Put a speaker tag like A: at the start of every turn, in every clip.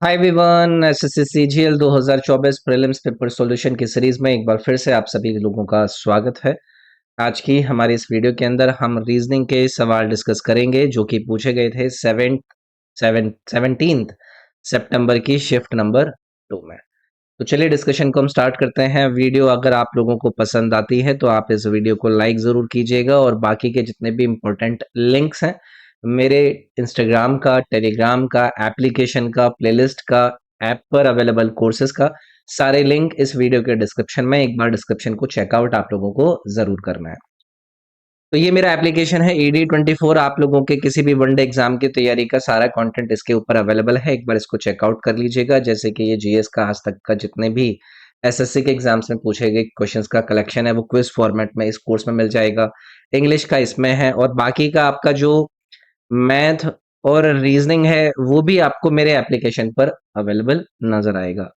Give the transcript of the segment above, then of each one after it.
A: Hi everyone, SSC CGL 2024 prelims paper solution की series में एक बार फिर से आप सभी लोगों का स्वागत है। आज की हमारी इस वीडियो के अंदर हम रीजनिंग के सवाल डिस्कस करेंगे जो कि पूछे गए थे 17th सितंबर की शिफ्ट नंबर 2 में। तो चलिए डिस्कशन को हम स्टार्ट करते हैं। वीडियो अगर आप लोगों को पसंद आती है तो आप इस वीडियो को लाइक ज़रूर कीजिएगा और बाकी के जितने भी इम्पोर्टेंट लिंक्स हैं मेरे इंस्टाग्राम का, टेलीग्राम का, एप्लीकेशन का, प्लेलिस्ट का, ऐप पर अवेलेबल कोर्सेज का, सारे लिंक इस वीडियो के डिस्क्रिप्शन में। एक बार डिस्क्रिप्शन को चेकआउट आप लोगों को ज़रूर करना है। तो ये मेरा एप्लीकेशन है ED24। आप लोगों के किसी भी वनडे एग्जाम की तैयारी का सारा कंटेंट इसके ऊपर अवेलेबल है। एक बार इसको चेकआउट कर लीजिएगा। जैसे कि ये जीएस का आज तक का जितने भी एसएससी के एग्जाम्स में पूछे गए क्वेश्चंस का कलेक्शन है वो क्विज फॉर्मेट में इस कोर्स में मिल जाएगा। इंग्लिश का इसमें है और बाकी का आपका जो मैथ और रीजनिंग है वो भी आपको मेरे एप्लीकेशन पर अवेलेबल नजर आएगा।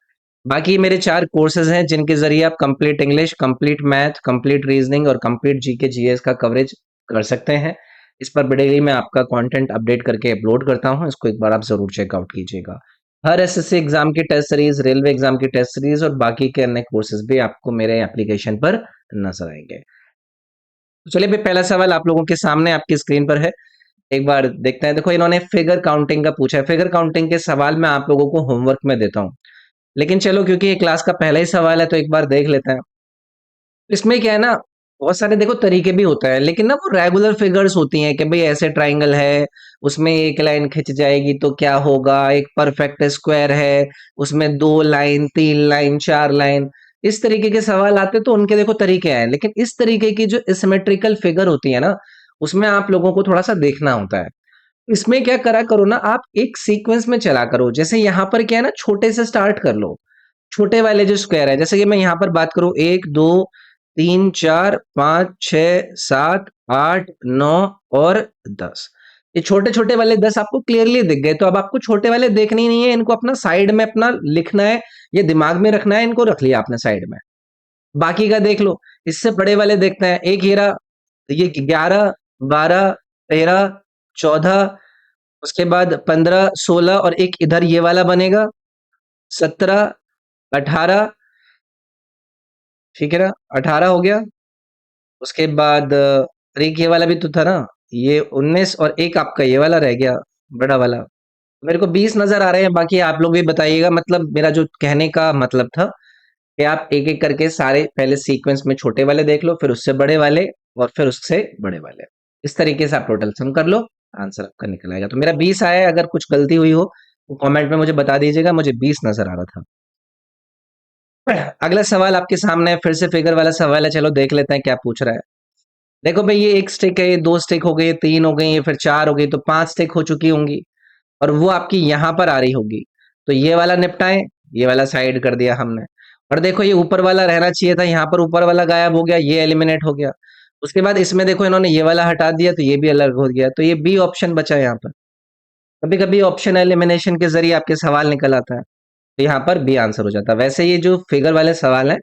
A: बाकी मेरे 4 कोर्सेज हैं जिनके जरिए आप complete English, complete math, complete reasoning और कंप्लीट जीके जीएस का कवरेज कर सकते हैं। इस पर डेली मैं आपका कंटेंट अपडेट करके अपलोड करता हूं। इसको एक बार आप जरूर चेकआउट कीजिएगा। हर एसएससी एग्जाम की टेस्ट सीरीज, रेलवे एग्जाम की टेस्ट सीरीज और बाकी के अन्य कोर्सेज भी आपको मेरे एप्लीकेशन पर नजर आएंगे। तो चलिए भाई, पहला सवाल आप लोगों के सामने आपकी स्क्रीन पर है। एक बार देखते हैं। देखो, इन्होंने फिगर काउंटिंग का पूछा है। फिगर काउंटिंग के सवाल मैं आप लोगों को होमवर्क में देता हूँ, लेकिन चलो क्योंकि ये क्लास का पहला ही सवाल है तो एक बार देख लेते हैं। इसमें क्या है ना, बहुत सारे देखो तरीके भी होते हैं, लेकिन ना वो रेगुलर फिगर्स होती हैं कि भाई ऐसे ट्राइंगल है, उसमें एक लाइन खिंच जाएगी तो क्या होगा, एक परफेक्ट स्क्वायर है, उसमें 2 लाइन, 3 लाइन, 4 लाइन, इस तरीके के सवाल आते तो उनके देखो तरीके हैं। लेकिन इस तरीके की जो सिमेट्रिकल फिगर होती है ना, उसमें आप लोगों को थोड़ा सा देखना होता है। इसमें क्या करा करो ना, आप एक सीक्वेंस में चला करो। जैसे यहाँ पर क्या है ना, छोटे से स्टार्ट कर लो। छोटे वाले जो स्क्वायर है, जैसे कि मैं यहाँ पर बात करूं, 1 2 3 4 5 6 7 8 9 और 10। ये छोटे छोटे वाले 10 आपको क्लियरली दिख गए। तो अब आपको छोटे वाले देखने ही नहीं है, इनको अपना साइड में अपना लिखना है, ये दिमाग में रखना है। इनको रख लिया आपने साइड में, बाकी का देख लो। इससे बड़े वाले देखते हैं। एक हीरा, ये 11 12 13 14, उसके बाद 15 16 और एक इधर ये वाला बनेगा 17 18। ठीक है ना, 18 हो गया। उसके बाद अरे एक ये वाला भी तो था ना, ये 19 और एक आपका ये वाला रह गया, बड़ा वाला। मेरे को 20 नजर आ रहे हैं। बाकी आप लोग भी बताइएगा। मतलब मेरा जो कहने का मतलब था कि आप एक एक करके सारे पहले सीक्वेंस में छोटे वाले देख लो, फिर उससे बड़े वाले और फिर उससे बड़े वाले। इस तरीके से आप टोटल सम कर लो, आंसर आपका निकल आएगा। तो मेरा 20 आया है। अगर कुछ गलती हुई हो तो कमेंट में मुझे बता दीजिएगा। मुझे 20 नजर आ रहा था। अगला सवाल आपके सामने है, फिर से फिगर वाला सवाल है। चलो देख लेते हैं क्या पूछ रहा है। देखो भाई, ये एक स्टिक है, ये 2 स्टिक हो गई, ये 3 हो गई, ये फिर 4 हो गई, तो 5 स्टिक हो चुकी होंगी और वो आपकी यहाँ पर आ रही होगी। तो ये वाला निपटाएं, ये वाला साइड कर दिया हमने। और देखो, ये ऊपर वाला रहना चाहिए था, यहाँ पर ऊपर वाला गायब हो गया, ये एलिमिनेट हो गया। उसके बाद इसमें देखो इन्होंने ये वाला हटा दिया तो ये भी अलग हो गया। तो ये बी ऑप्शन बचा यहाँ पर। कभी कभी ऑप्शन एलिमिनेशन के जरिए आपके सवाल निकल आता है, तो यहाँ पर बी आंसर हो जाता है। वैसे ये जो फिगर वाले सवाल हैं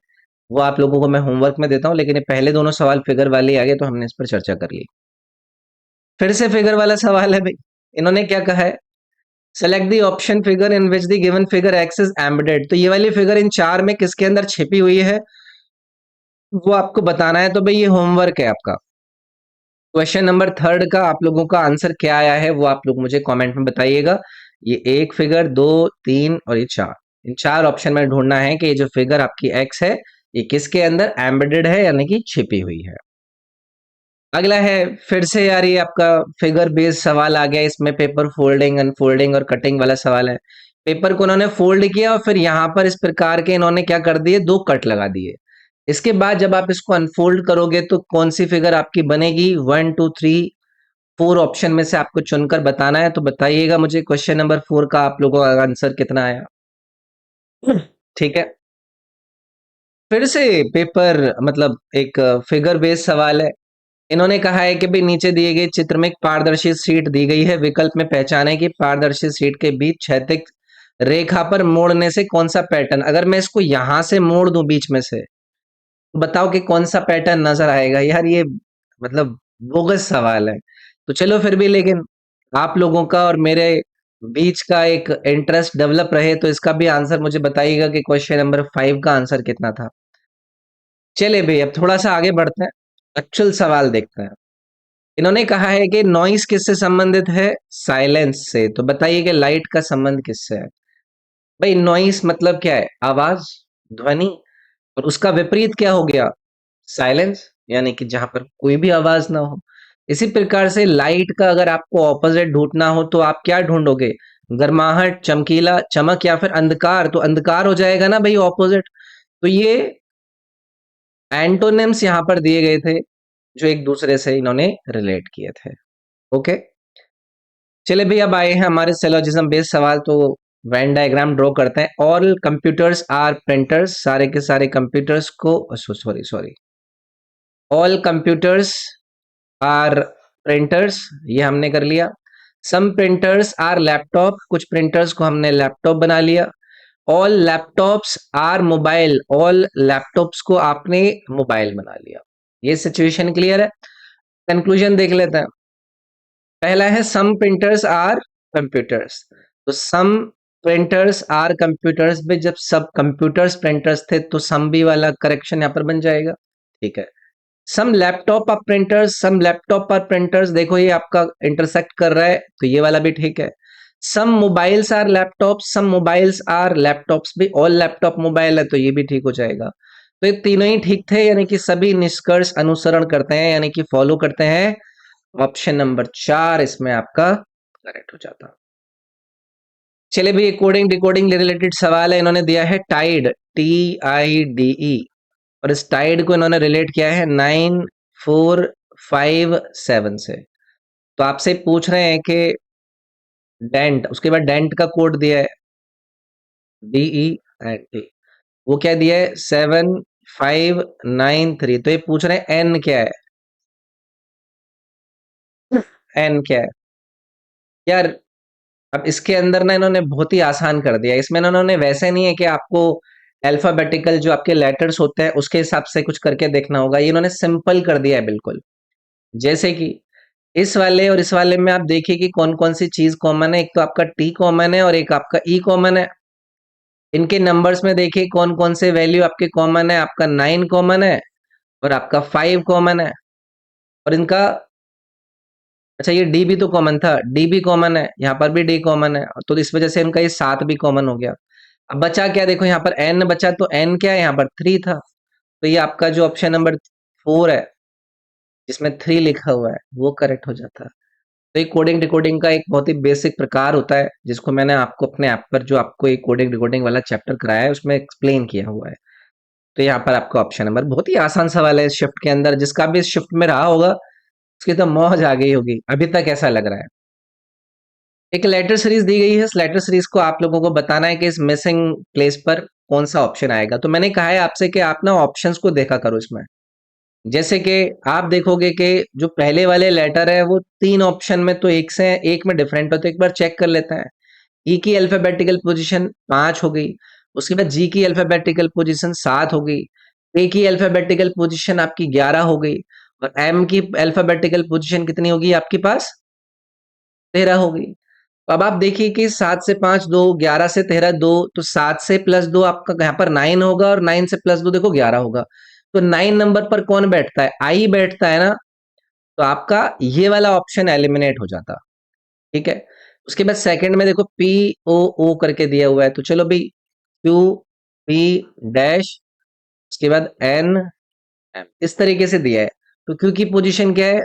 A: वो आप लोगों को मैं होमवर्क में देता हूँ, लेकिन ये पहले दोनों सवाल फिगर वाले ही आ गए तो हमने इस पर चर्चा कर ली। फिर से फिगर वाला सवाल है भाई। इन्होंने क्या कहा है, select the option figure in which the given figure x is embedded. तो ये वाली फिगर इन 4 में किसके अंदर छिपी हुई है वो आपको बताना है। तो भाई ये होमवर्क है आपका। क्वेश्चन नंबर 3 का आप लोगों का आंसर क्या आया है वो आप लोग मुझे कमेंट में बताइएगा। ये एक फिगर, 2 3 और ये 4, इन 4 ऑप्शन में ढूंढना है कि ये जो फिगर आपकी एक्स है ये किसके अंदर एम्बेडेड है, यानी कि छिपी हुई है। अगला है, फिर से यार ये आपका फिगर बेस्ड सवाल आ गया। इसमें पेपर फोल्डिंग, अनफोल्डिंग और कटिंग वाला सवाल है। पेपर को उन्होंने फोल्ड किया और फिर यहाँ पर इस प्रकार के इन्होंने क्या कर दिए, 2 कट लगा दिए। इसके बाद जब आप इसको अनफोल्ड करोगे तो कौन सी फिगर आपकी बनेगी, 1 2 3 4 ऑप्शन में से आपको चुनकर बताना है। तो बताइएगा मुझे क्वेश्चन नंबर 4 का आप लोगों का आंसर कितना आया। ठीक है, फिर से पेपर मतलब एक फिगर बेस्ड सवाल है। इन्होंने कहा है कि भाई नीचे दिए गए चित्र में एक पारदर्शी शीट दी गई है। विकल्प में पहचाने कि पारदर्शी शीट के बीच क्षैतिज रेखा पर मोड़ने से कौन सा पैटर्न, अगर मैं इसको यहां से मोड़ दूं बीच में से, तो बताओ कि कौन सा पैटर्न नजर आएगा। यार ये मतलब बोगस सवाल है। तो चलो फिर भी, लेकिन आप लोगों का और मेरे बीच का एक इंटरेस्ट डेवलप रहे, तो इसका भी आंसर मुझे बताइएगा कि क्वेश्चन नंबर 5 का आंसर कितना था। चलिए भई, अब थोड़ा सा आगे बढ़ते हैं, एक्चुअल सवाल देखते हैं। इन्होंने कहा है कि नॉइस किससे संबंधित है? साइलेंस से। तो बताइए कि लाइट का संबंध किससे है? भाई नॉइस मतलब क्या है? आवाज, ध्वनि। और उसका विपरीत क्या हो गया? साइलेंस, यानी कि जहां पर कोई भी आवाज ना हो। इसी प्रकार से लाइट का अगर आपको ऑपोजिट ढूंढना हो तो आप क्या ढूंढोगे? गर्माहट, चमकीला, चमक, या फिर अंधकार? तो अंधकार हो जाएगा ना भाई ऑपोजिट। तो ये एंटोनिम्स यहां पर दिए गए थे जो एक दूसरे से इन्होंने रिलेट किए थे। ओके, चलिए भई, अब आए हैं हमारे सिलोजिज्म बेस्ड सवाल। तो वेन डायग्राम ड्रॉ करते हैं। ऑल कंप्यूटर्स आर प्रिंटर्स, सारे के सारे कंप्यूटर्स को, sorry sorry, all computers are printers, ये हमने कर लिया। सम प्रिंटर्स आर लैपटॉप, कुछ प्रिंटर्स को हमने लैपटॉप बना लिया। All laptops are mobile, all laptops को आपने मोबाइल बना लिया। ये सिचुएशन क्लियर है? कंक्लूजन देख लेते हैं। पहला है सम प्रिंटर्स आर कंप्यूटर्स। तो सम प्रिंटर्स आर कंप्यूटर्स में जब सब कंप्यूटर्स प्रिंटर्स थे तो सम भी वाला करेक्शन यहाँ पर बन जाएगा। ठीक है। Some laptop or printers, some laptop or printers, देखो ये आपका इंटरसेक्ट कर रहा है तो ये वाला भी ठीक है। Some mobiles or laptops, some mobiles or laptops, भी ऑल लैपटॉप मोबाइल है तो ये भी ठीक हो जाएगा। तो ये तीनों ही ठीक थे, यानी कि सभी निष्कर्ष अनुसरण करते हैं, यानी कि फॉलो करते हैं। ऑप्शन नंबर 4 इसमें आपका करेक्ट हो जाता। चलिए भी कोडिंग डिकोडिंग रिलेटेड सवाल है। इन्होंने दिया है टाइड, TIDE, और इस टाइड को इन्होंने रिलेट किया है 9457 से। तो आपसे पूछ रहे हैं कि डेंट, उसके बाद डेंट का कोड दिया है DENT, वो क्या दिया है 7593। तो ये पूछ रहे हैं एन क्या है? एन क्या है यार? अब इसके अंदर ना इन्होंने बहुत ही आसान कर दिया। इसमें ना इन्होंने वैसे नहीं है कि आपको अल्फाबेटिकल जो आपके लेटर्स होते हैं उसके हिसाब से कुछ करके देखना होगा, ये इन्होंने सिंपल कर दिया है बिल्कुल। जैसे कि इस वाले और इस वाले में आप देखिए कि कौन कौन सी चीज कॉमन है। एक तो आपका टी कॉमन है और एक आपका ई कॉमन है। इनके नंबर्स में देखिए कौन कौन से वैल्यू आपके कॉमन है। आपका 9 कॉमन है और आपका 5 कॉमन है। और इनका, अच्छा ये डी भी तो कॉमन था, डी भी कॉमन है, यहाँ पर भी डी कॉमन है, तो इस वजह से इनका ये 7 भी कॉमन हो गया। अब बचा क्या? देखो यहाँ पर एन बचा, तो एन क्या है? यहाँ पर 3 था। तो ये आपका जो ऑप्शन नंबर 4 है जिसमें 3 लिखा हुआ है वो करेक्ट हो जाता है। तो ये कोडिंग डिकोडिंग का एक बहुत ही बेसिक प्रकार होता है जिसको मैंने आपको अपने ऐप पर, जो आपको एक कोडिंग डिकोडिंग वाला चैप्टर कराया है, उसमें एक्सप्लेन किया हुआ है। तो यहाँ पर आपका ऑप्शन नंबर, बहुत ही आसान सवाल है इस शिफ्ट के अंदर, जिसका भी इस शिफ्ट में रहा होगा उसकी तो मौज आ गई होगी। अभी तक ऐसा लग रहा है। एक लेटर सीरीज दी गई है, इस लेटर सीरीज को आप लोगों को बताना है कि इस मिसिंग प्लेस पर कौन सा ऑप्शन आएगा। तो मैंने कहा है आपसे कि आप ना ऑप्शंस को देखा करो इसमें। जैसे कि आप देखोगे कि जो पहले वाले लेटर है वो 3 ऑप्शन में तो एक से एक में डिफरेंट हो, तो एक बार चेक कर लेते हैं। ई की अल्फाबेटिकल पोजीशन 5 हो गई, उसके बाद जी की अल्फाबेटिकल पोजीशन 7 हो गई, ए की अल्फाबेटिकल पोजीशन आपकी 11 हो गई, और एम की अल्फाबेटिकल पोजीशन कितनी होगी आपके पास? 13 हो गई। तो अब आप देखिए कि 7 से 5 2, 11 से 13 2, तो 7 से प्लस 2 आपका यहाँ पर 9 होगा, और 9 से प्लस 2 देखो 11 होगा। तो 9 नंबर पर कौन बैठता है? आई बैठता है ना। तो आपका ये वाला ऑप्शन एलिमिनेट हो जाता। ठीक है। उसके बाद सेकंड में देखो POO करके दिया हुआ है, तो चलो भाई QP डैश, उसके बाद NM, इस तरीके से दिया है। तो Q की पोजीशन क्या है?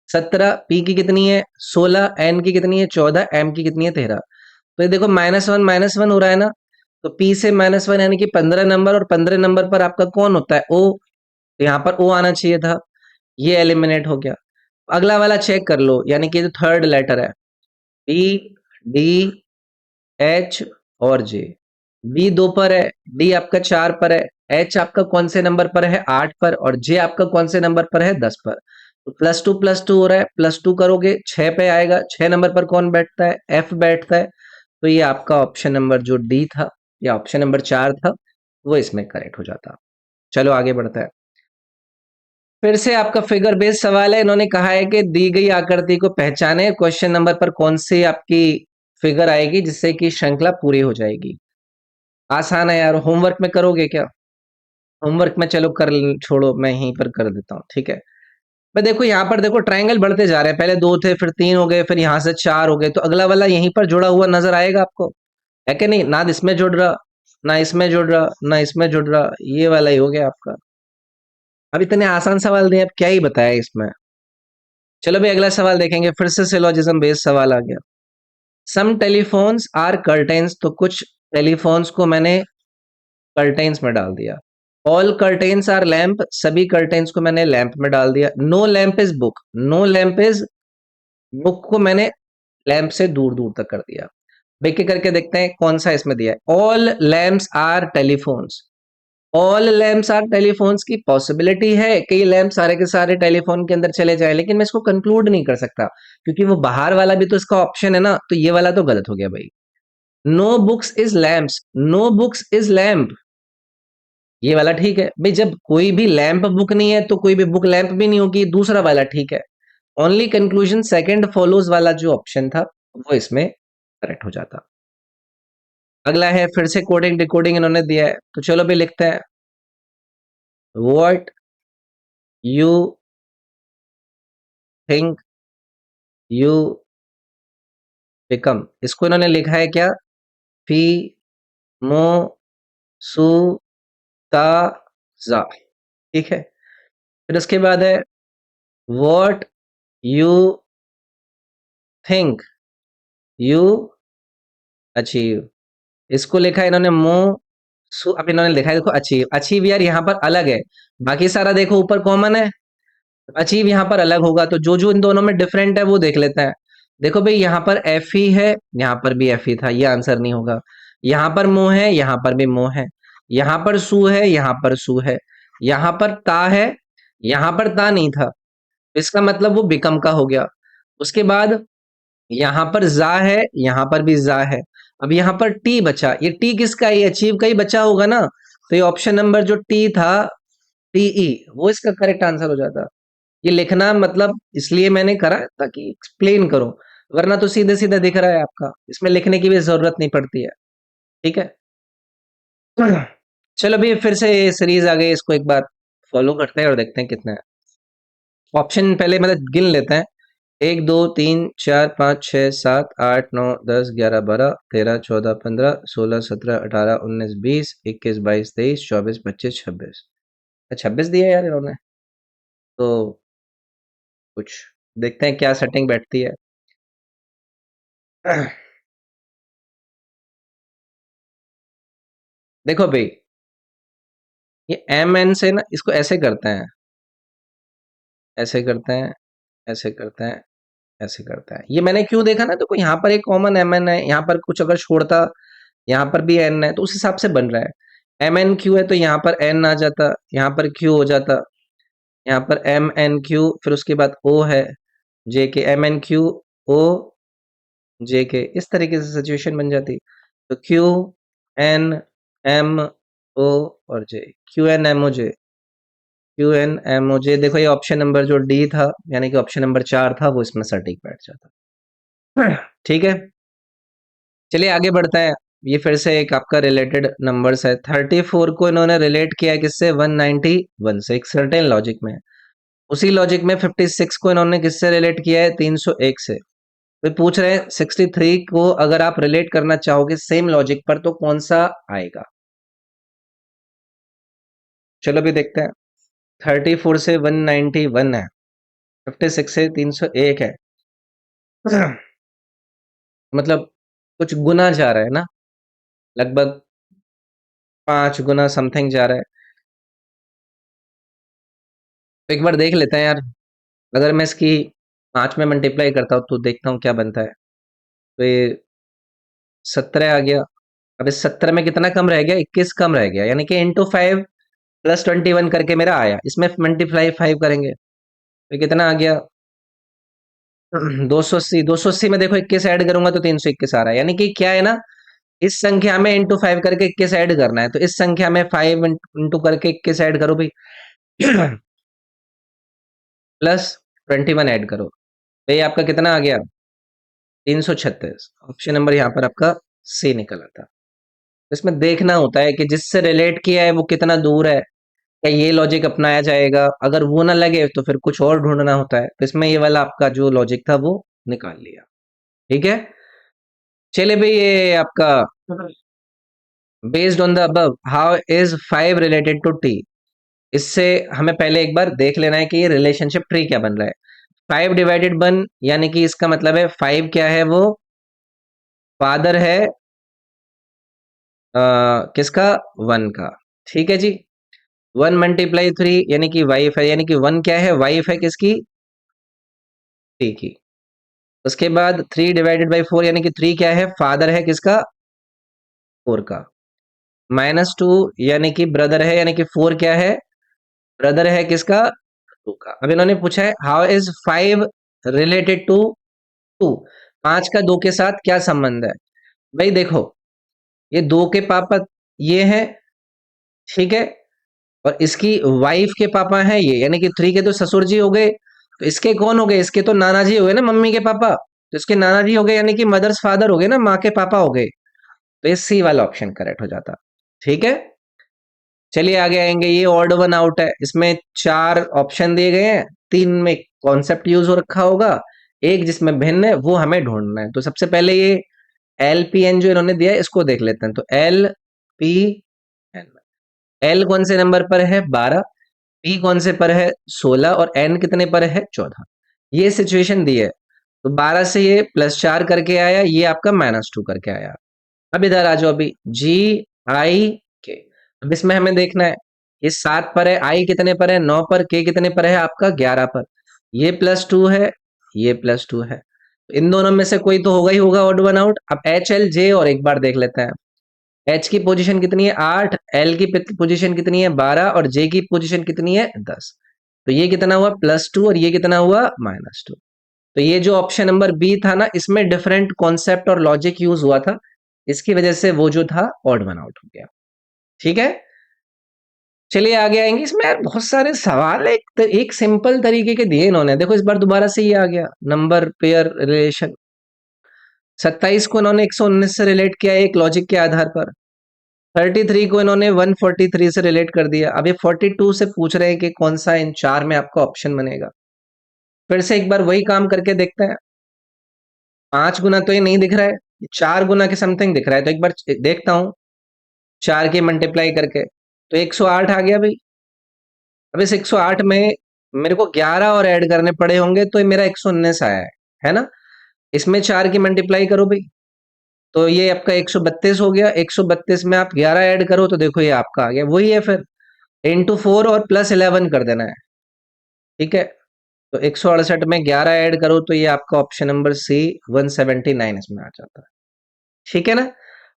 A: 17, P की कितनी है? 16, N की कितनी है? 14, M की कितनी है? 13। तो ये देखो -1 हो रहा है ना। तो P से -1 यानी कि 15 नंबर, और 15 नंबर पर आपका कौन होता है? O। तो यहाँ पर O आना चाहिए था, ये एलिमिनेट हो गया। अगला वाला चेक कर लो, यानी कि जो थर्ड लेटर है B, D, H और J। B 2 पर है, D आपका 4 पर है, H आपका कौन से नंबर पर है? 8 पर, और J आपका कौन से नंबर पर है? 10 पर। तो +2 हो रहा है, +2 करोगे 6 पे आएगा। 6 नंबर पर कौन बैठता है? F बैठता है। तो ये आपका ऑप्शन नंबर जो डी था, या ऑप्शन नंबर 4 था, वो इसमें करेक्ट हो जाता। चलो आगे बढ़ता है। फिर से आपका फिगर बेस्ड सवाल है। इन्होंने कहा है कि दी गई आकृति को पहचाने, क्वेश्चन नंबर पर कौन सी आपकी फिगर आएगी जिससे कि श्रृंखला पूरी हो जाएगी। आसान है यार, होमवर्क में करोगे क्या? होमवर्क में चलो कर छोड़ो, मैं यहीं पर कर देता हूँ, ठीक है। मैं देखो यहाँ पर देखो ट्रायंगल बढ़ते जा रहे हैं, पहले दो थे फिर तीन हो गए फिर यहाँ से चार हो गए, तो अगला वाला यहीं पर जुड़ा हुआ नजर आएगा आपको, है कि नहीं? ना इसमें जुड़ रहा, ना इसमें जुड़ रहा, ना इसमें जुड़ रहा, ये वाला ही हो गया आपका। अब इतने आसान सवाल दिए, अब क्या ही बताया इसमें। चलो भाई अगला सवाल देखेंगे, फिर से सिलोजिज्म बेस्ड सवाल आ गया। सम टेलीफोन्स आर कर्टेन्स, तो कुछ टेलीफोन्स को मैंने कर्टेन्स में डाल दिया। ऑल कर्टेन्स आर लैंप, सभी कर्टेन्स को मैंने लैंप में डाल दिया। No lamp is book, no lamp is book को मैंने लैंप से दूर दूर तक कर दिया। एक एक करके देखते हैं कौन सा इसमें दिया है। All lamps are telephones, all lamps are telephones की पॉसिबिलिटी है कि ये लैंप सारे के सारे टेलीफोन के अंदर चले जाए, लेकिन मैं इसको कंक्लूड नहीं कर सकता क्योंकि वो बाहर वाला भी तो इसका ऑप्शन है ना, तो ये वाला तो गलत हो गया भाई। No books is lamps, no books is lamp, ये वाला ठीक है भाई। जब कोई भी लैंप बुक नहीं है तो कोई भी बुक लैंप भी नहीं होगी, दूसरा वाला ठीक है। ओनली कंक्लूजन सेकंड फॉलोज वाला जो ऑप्शन था वो इसमें करेक्ट हो जाता। अगला है फिर से कोडिंग डिकोडिंग इन्होंने दिया है, तो चलो भी लिखते हैं। What you think you become, इसको इन्होंने लिखा है क्या? फी मो सु ता जा, ठीक है। फिर उसके बाद है what you think you achieve, इसको लिखा है इन्होंने मो सु, अब इन्होंने लिखा है देखो अचीव, अचीव यार यहाँ पर अलग है, बाकी सारा देखो ऊपर कॉमन है, अचीव यहाँ पर अलग होगा, तो जो जो इन दोनों में डिफरेंट है वो देख लेते हैं। देखो भाई यहाँ पर एफ ही है, यहाँ पर भी एफ ही था, ये आंसर नहीं होगा। यहाँ पर मोह है, यहाँ पर भी मोह है। यहाँ पर सु है, यहाँ पर सु है। यहाँ पर ता है, यहाँ पर ता नहीं था, इसका मतलब वो बिकम का हो गया। उसके बाद यहाँ पर जा है, यहाँ पर भी जा है। अब यहाँ पर टी बचा, ये टी किसका है? ये अचीव का ही बचा होगा ना, तो ये ऑप्शन नंबर जो टी था, टीई, वो इसका करेक्ट आंसर हो जाता। ये लिखना मतलब इसलिए मैंने करा ताकि एक्सप्लेन करूं, वरना तो सीधे सीधे दिख रहा है आपका, इसमें लिखने की भी जरूरत नहीं पड़ती है, ठीक है। चलो अभी फिर से ये सीरीज आ गई, इसको एक बार फॉलो करते हैं और देखते हैं कितना है। ऑप्शन पहले मतलब गिन लेते हैं। 1 2 3 4 5 6 7 8 9 10 11 12 13 14 15 16 17 18 19 20 21 22 23 24 25 26 26 दिया यार इन्होंने, तो कुछ देखते हैं क्या सेटिंग बैठती है। देखो भाई, ये एम एन से ना इसको ऐसे करते हैं, ऐसे करते हैं, ऐसे करते हैं, ऐसे करते हैं। ये मैंने क्यों देखा ना, देखो यहाँ पर एक कॉमन एम एन है, यहाँ पर कुछ अगर छोड़ता, यहाँ पर भी एन है, तो उस हिसाब से बन रहा है। एम एन क्यू है तो यहाँ पर एन आ जाता, यहाँ पर क्यू हो जाता, यहाँ पर एम एन क्यू, फिर उसके बाद ओ है, जे के, एम एन क्यू ओ जे के, इस तरीके से सिचुएशन बन जाती। तो क्यू एन एम ओ और जे, क्यू एन एम ओ जे, क्यू एन एम ओ जे। देखो ये ऑप्शन नंबर जो डी था, यानी कि ऑप्शन नंबर 4 था, वो इसमें सटीक बैठ जाता। ठीक है, चलिए आगे बढ़ते हैं। ये फिर से एक आपका रिलेटेड नंबर्स है। 34 को इन्होंने रिलेट किया है किससे? 191 से, एक सर्टेन लॉजिक में। उसी लॉजिक में 56 को इन्होंने किससे रिलेट किया है? 301 से। वे पूछ रहे हैं 63 को अगर आप रिलेट करना चाहोगे सेम लॉजिक पर तो कौन सा आएगा? चलो भी देखते हैं। 34 से 191 है, 56 से 301 है। मतलब कुछ गुना जा रहा है ना, लगभग 5 गुना समथिंग जा रहा है। तो एक बार देख लेते हैं यार, अगर मैं इसकी 5 में मल्टीप्लाई करता हूँ तो देखता हूँ क्या बनता है। तो ये 17 आ गया। अब इस 17 में कितना कम रह गया? 21 कम रह गया, यानी कि इंटू 5 प्लस 21 करके मेरा आया। इसमें मल्टीप्लाई 5 करेंगे तो कितना आ गया? 280। 280 में देखो 21 ऐड करूंगा तो 321 आ रहा है, यानी कि क्या है ना, इस संख्या में इंटू 5 करके 21 ऐड करना है, तो इस संख्या में 5 इंटू करके 21 ऐड करो भाई। प्लस 21 ऐड करो, तो ये आपका कितना आ गया? 336 ऑप्शन नंबर यहाँ पर आपका सी निकल आता। इसमें देखना होता है कि जिससे रिलेट किया है वो कितना दूर है, क्या ये लॉजिक अपनाया जाएगा, अगर वो ना लगे तो फिर कुछ और ढूंढना होता है। तो इसमें ये वाला आपका जो लॉजिक था वो निकाल लिया। ठीक है, चलिए भाई, ये आपका based on the above how is 5 related to T. इससे हमें पहले एक बार देख लेना है कि ये रिलेशनशिप ट्री क्या बन रहा है। 5 डिवाइडेड 1 यानी कि इसका मतलब है 5 क्या है, वो फादर है किसका, 1 का। ठीक है जी। 1 मल्टीप्लाई 3 यानी कि वाइफ है, यानी कि 1 क्या है, वाइफ है किसकी, टी की। उसके बाद 3 डिवाइडेड बाई 4 यानी कि 3 क्या है, फादर है किसका, 4 का। -2 यानी कि ब्रदर है, यानी कि 4 क्या है, ब्रदर है किसका, 2 का। अब इन्होंने पूछा है हाउ इज 5 रिलेटेड टू 2, 5 का 2 के साथ क्या संबंध है। भाई देखो, ये 2 के पापा ये हैं, ठीक है, और इसकी वाइफ के पापा हैं ये, यानी कि 3 के तो ससुर जी हो गए, तो इसके कौन हो गए, इसके तो नाना जी हो गए ना, मम्मी के पापा। तो इसके नाना जी हो गए, यानी कि मदर्स फादर हो गए ना, माँ के पापा हो गए। तो ये सी वाला ऑप्शन करेक्ट हो जाता। ठीक है, चलिए आगे आएंगे। ये ऑड वन आउट है, इसमें 4 ऑप्शन दिए गए हैं, 3 में कॉन्सेप्ट यूज हो रखा होगा, एक जिसमें भिन्न है वो हमें ढूंढना है। तो सबसे पहले ये एल पी एन जो इन्होंने दिया है इसको देख लेते हैं। तो एल पी एन, एल कौन से नंबर पर है, 12, पी कौन से पर है, 16, और एन कितने पर है, 14। ये सिचुएशन दी है। तो 12 से ये +4 करके आया, ये आपका -2 करके आया। अब इधर आ जाओ, अभी जी आई के। अब इसमें हमें देखना है, ये 7 पर है, आई कितने पर है, 9 पर, के कितने पर है आपका, 11 पर। ये +2 है, ये +2 है, तो इन दोनों में से कोई तो होगा ही होगा ऑड वन आउट। अब एच एल जे और एक बार देख लेते हैं। एच की पोजीशन कितनी है, 8, एल की पोजीशन कितनी है, 12, और जे की पोजीशन कितनी है, 10। तो ये कितना हुआ, +2, और ये कितना हुआ, -2। तो ये जो ऑप्शन नंबर बी था ना, इसमें डिफरेंट कॉन्सेप्ट और लॉजिक यूज हुआ था, इसकी वजह से वो जो था ऑड वन आउट हो गया। ठीक है, चलिए आगे आएंगे। इसमें यार बहुत सारे सवाल एक सिंपल तरीके के दिए इन्होंने। देखो इस बार दोबारा से ये आ गया, नंबर पेयर रिलेशन। 27 को इन्होंने 119 से रिलेट किया एक लॉजिक के आधार पर। 33 को इन्होंने 143 से रिलेट कर दिया। अब ये 42 से पूछ रहे हैं कि कौन सा इन 4 में आपका ऑप्शन बनेगा। फिर से एक बार वही काम करके देखते हैं। 5 गुना तो ये नहीं दिख रहा है, 4 गुना के समथिंग दिख रहा है। तो एक बार देखता हूँ 4 की मल्टीप्लाई करके, तो 108 आ गया भाई। अब इस 108 में मेरे को 11 और ऐड करने पड़े होंगे, तो ये मेरा 119 आया है ना। इसमें 4 की मल्टीप्लाई करो भाई, तो ये आपका 132 हो गया। 132 में आप 11 ऐड करो तो देखो ये आपका आ गया, वही है फिर *4 और +11 कर देना है। ठीक है, तो 168 में 11 ऐड करो तो ये आपका ऑप्शन नंबर सी 179 इसमें आ जाता है। ठीक है ना,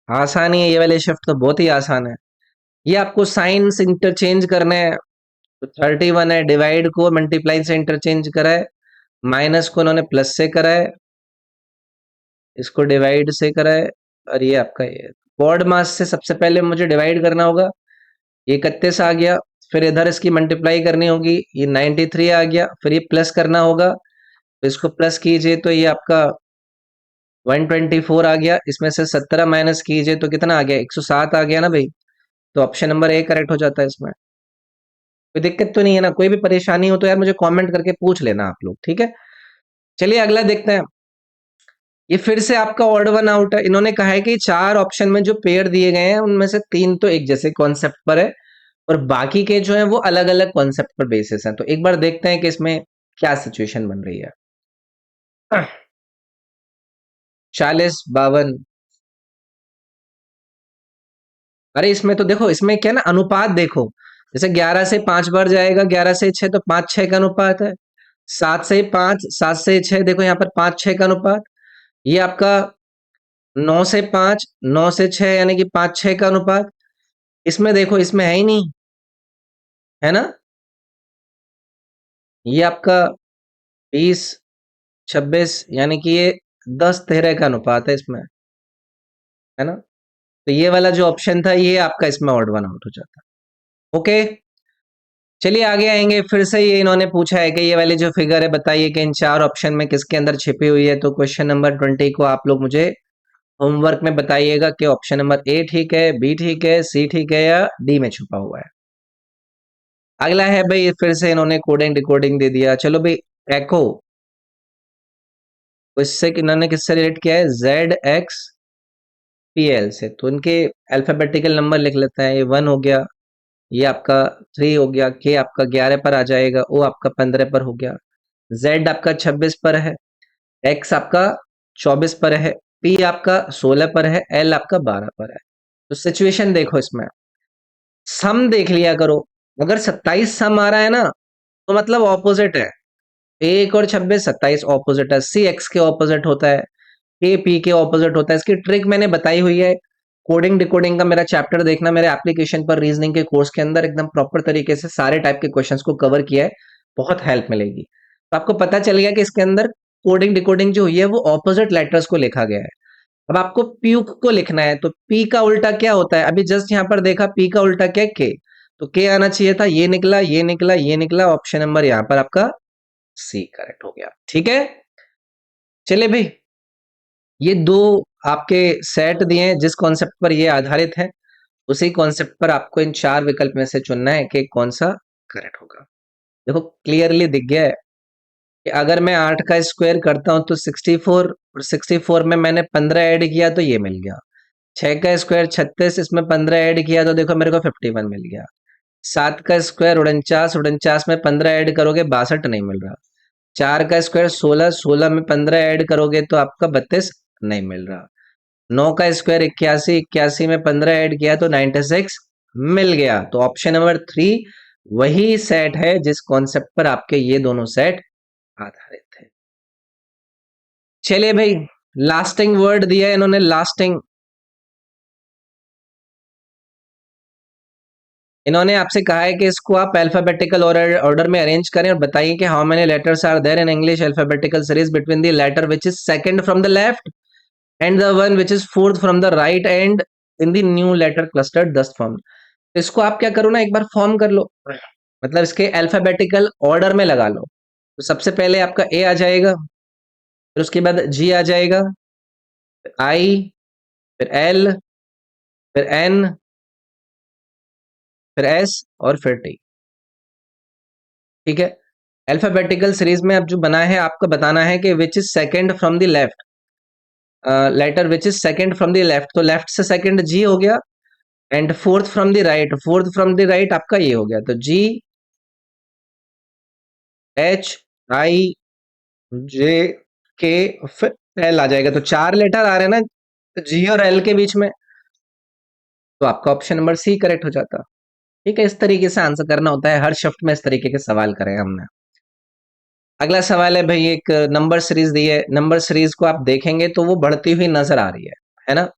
A: आसान ही है, ये वाले शिफ्ट तो बहुत ही आसान है। ये आपको साइंस इंटरचेंज करना है। तो 31 है, डिवाइड को मल्टीप्लाई से इंटरचेंज करा है, माइनस को उन्होंने प्लस से करा है, इसको डिवाइड से करा है, और ये आपका ये बॉड मास से सबसे पहले मुझे डिवाइड करना होगा। ये 31 आ गया, फिर इधर इसकी मल्टीप्लाई करनी होगी, ये 93 आ गया, फिर ये प्लस करना होगा, तो इसको प्लस कीजिए तो ये आपका 124 आ गया। इसमें से 17 माइनस कीजिए तो कितना आ गया, 107 आ गया ना भाई। तो ऑप्शन नंबर ए करेक्ट हो जाता है इसमें। कोई दिक्कत तो नहीं है ना, कोई भी परेशानी हो तो यार मुझे कमेंट करके पूछ लेना आप लोग, ठीक है। चलिए अगला देखते हैं। ये फिर से आपका ऑड वन आउट है। इन्होंने कहा है कि 4 ऑप्शन में जो पेयर दिए गए हैं उनमें से 3 तो एक जैसे कॉन्सेप्ट पर है, और बाकी के जो है वो अलग अलग कॉन्सेप्ट पर बेसिस है। तो एक बार देखते हैं कि इसमें क्या सिचुएशन बन रही है। 40, 52, अरे इसमें तो देखो, इसमें क्या ना, अनुपात देखो, जैसे 11 से 5 बार जाएगा, 11 से 6, तो 5-6 का अनुपात है। 7 से 5, 7 से 6, देखो यहाँ पर 5-6 का अनुपात। ये आपका 9 से 5, 9 से 6, यानी कि 5-6 का अनुपात। इसमें देखो, इसमें है ही नहीं, है ना। ये आपका 20, 26, यानी कि ये 10-13 का अनुपात है इसमें, है ना। तो ये वाला जो ऑप्शन था ये आपका इसमें ऑड वन आउट हो जाता। ओके, चलिए आगे आएंगे। फिर से ये इन्होंने पूछा है कि ये वाली जो फिगर है बताइए कि इन चार ऑप्शन में किसके अंदर छिपी हुई है। तो क्वेश्चन नंबर 20 को आप लोग मुझे होमवर्क में बताइएगा कि ऑप्शन नंबर ए ठीक है, बी ठीक है, सी ठीक है या डी में छुपा हुआ है। अगला है भाई, फिर से इन्होंने कोडिंग डिकोडिंग दे दिया। चलो भाई, एको, तो इससे इन्होंने किससे रिलेट किया है, जेड एक्स पी एल से। तो इनके अल्फाबेटिकल नंबर लिख लेते हैं। ये 1 हो गया, ये आपका 3 हो गया, के आपका 11 पर आ जाएगा, ओ आपका 15 पर हो गया, जेड आपका 26 पर है, एक्स आपका 24 पर है, पी आपका 16 पर है, एल आपका 12 पर है। तो सिचुएशन देखो, इसमें सम देख लिया करो। अगर 27 सम आ रहा है ना, तो मतलब ऑपोजिट है। 1 और 26 27 ऑपोजिट है। सी एक्स के ऑपोजिट होता है, ए पी के ऑपोजिट होता है। इसकी ट्रिक मैंने बताई हुई है। कोडिंग डिकोडिंग का मेरा चैप्टर देखना, मेरे एप्लीकेशन पर रीजनिंग के कोर्स के अंदर एकदम प्रॉपर तरीके से सारे टाइप के क्वेश्चंस को कवर किया है। बहुत हेल्प मिलेगी। तो आपको पता चल गया कि इसके अंदर कोडिंग डिकोडिंग जो हुई है वो ऑपोजिट लेटर्स को लिखा गया है। अब आपको प्यूक को लिखना है, तो पी का उल्टा क्या होता है? अभी जस्ट यहाँ पर देखा, पी का उल्टा क्या है, के। तो के आना चाहिए था, ये निकला, ये निकला, ये निकला। ऑप्शन नंबर यहाँ पर आपका सी करेक्ट हो गया। ठीक है, चलिए भाई, ये दो आपके सेट दिए हैं, जिस कॉन्सेप्ट पर ये आधारित है उसी कॉन्सेप्ट पर आपको इन चार विकल्प में से चुनना है कि कौन सा करेक्ट होगा। देखो क्लियरली दिख गया है कि अगर मैं 8 का स्क्वायर करता हूं तो 64, और 64 में मैंने 15 ऐड किया तो ये मिल गया। 6 का स्क्वायर 36, इसमें 15 ऐड किया तो देखो मेरे को 51 मिल गया। 7 का स्क्वायर 49, 49 में 15 ऐड करोगे 62 नहीं मिल रहा। 4 का स्क्वायर 16, 16 में 15 ऐड करोगे तो आपका 32 नहीं मिल रहा। 9 का स्क्वायर 81, 81 में 15 ऐड किया तो 96 मिल गया। तो ऑप्शन नंबर 3 वही सेट है जिस कॉन्सेप्ट पर आपके ये दोनों सेट आधारित है। चलिए भाई, लास्टिंग वर्ड दिया है इन्होंने, लास्टिंग। इन्होंने आपसे कहा है कि इसको आप अल्फाबेटिकल ऑर्डर में अरेंज करें और बताइए कि how many letters are there in English alphabetical series between the letter which is second from the left end the one which is fourth from the right end in the new letter clustered thus form. इसको आप क्या करो ना, एक बार form कर लो, मतलब इसके alphabetical order में लगा लो। तो सबसे पहले आपका ए आ जाएगा, फिर उसके बाद जी आ जाएगा, फिर आई, फिर एल, फिर एन, फिर एस और फिर टी। ठीक है, अल्फाबेटिकल सीरीज में अब जो बना है आपको बताना है कि which is second from the left, letter which is second from the left, तो लेफ्ट से सेकंड जी हो गया, and fourth from the right, fourth from the right आपका ये हो गया। तो जी, एच, आई, जे, के, फिर एल आ जाएगा। तो चार लेटर आ रहे हैं ना, तो जी और एल के बीच में, तो आपका ऑप्शन नंबर सी करेक्ट हो जाता। ठीक है, इस तरीके से आंसर करना होता है। हर शिफ्ट में इस तरीके के सवाल करे हमने। अगला सवाल है भाई, एक नंबर सीरीज दी है। नंबर सीरीज को आप देखेंगे तो वो बढ़ती हुई नजर आ रही है ना।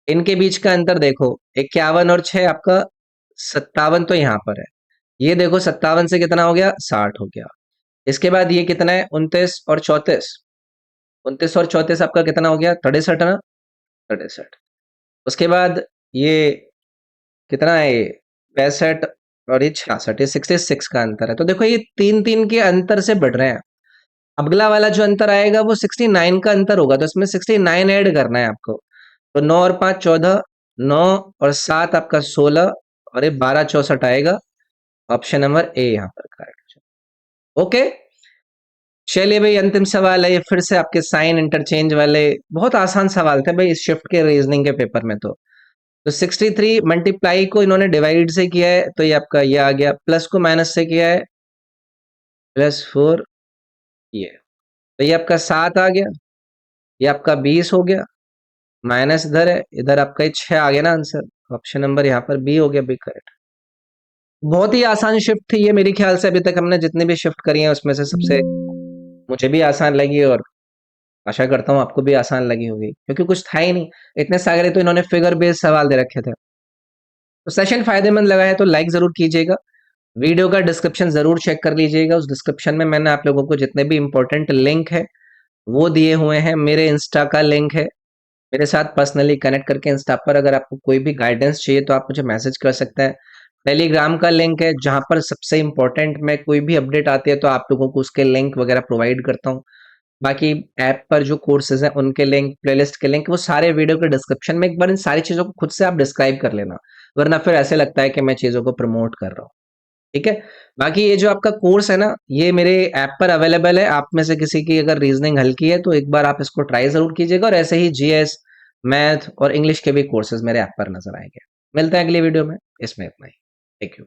A: इनके बीच का अंतर देखो, 51 और 6 आपका 57 तो यहाँ पर है। ये देखो 57 से कितना हो गया, 60 हो गया। इसके बाद ये कितना है, 29 और 34, 29 और 34 आपका कितना हो गया, 63 ना, 63। उसके बाद ये कितना है, ये 65 और ये 66, ये 66 का अंतर है। तो देखो ये तीन तीन के अंतर से बढ़ रहे हैं। अगला वाला जो अंतर आएगा वो 69 का अंतर होगा, तो इसमें 69 ऐड करना है आपको। तो 9 और 5 14, 9 और 7 आपका 16, और ये 12 64 आएगा। ऑप्शन नंबर ए यहाँ पर करेक्ट। ओके, चलिए भाई, अंतिम सवाल है ये, फिर से आपके साइन इंटरचेंज वाले। बहुत आसान सवाल थे भाई इस शिफ्ट के रीजनिंग के पेपर में। तो 63 मल्टीप्लाई को इन्होंने डिवाइड से किया है, तो ये आपका ये आ गया। प्लस को माइनस से किया है, +4, ये तो ये आपका 7 आ गया, ये आपका 20 हो गया, माइनस इधर है, इधर आपका ये 6 आ गया ना आंसर। ऑप्शन नंबर यहाँ पर बी हो गया, बी करेक्ट। बहुत ही आसान शिफ्ट थी ये, मेरे ख्याल से अभी तक हमने जितनी भी शिफ्ट करी है उसमें से सबसे मुझे भी आसान लगी, और आशा करता हूँ आपको भी आसान लगी होगी, क्योंकि कुछ था ही नहीं। इतने सारे तो इन्होंने फिगर बेस्ड सवाल दे रखे थे। तो सेशन फायदेमंद लगा है तो लाइक जरूर कीजिएगा। वीडियो का डिस्क्रिप्शन जरूर चेक कर लीजिएगा। उस डिस्क्रिप्शन में मैंने आप लोगों को जितने भी इंपॉर्टेंट लिंक है वो दिए हुए हैं। मेरे इंस्टा का लिंक है, मेरे साथ पर्सनली कनेक्ट करके इंस्टा पर अगर आपको कोई भी गाइडेंस चाहिए तो आप मुझे मैसेज कर सकते हैं। टेलीग्राम का लिंक है जहाँ पर सबसे इम्पोर्टेंट मैं कोई भी अपडेट आती है तो आप लोगों को उसके लिंक वगैरह प्रोवाइड करता हूँ। बाकी ऐप पर जो कोर्सेज हैं उनके लिंक, प्लेलिस्ट के लिंक वो सारे वीडियो के डिस्क्रिप्शन में, एक बार इन सारी चीज़ों को खुद से आप डिस्क्राइब कर लेना, वरना फिर ऐसे लगता है कि मैं चीज़ों को प्रमोट कर रहा हूँ। ठीक है? बाकी ये जो आपका कोर्स है ना, ये मेरे ऐप पर अवेलेबल है। आप में से किसी की अगर रीजनिंग हल्की है तो एक बार आप इसको ट्राई ज़रूर कीजिएगा, और ऐसे ही जीएस, मैथ और इंग्लिश के भी कोर्सेज मेरे ऐप पर नज़र आएँगे। मिलते हैं अगली वीडियो में, इसमें इतना ही। Thank you.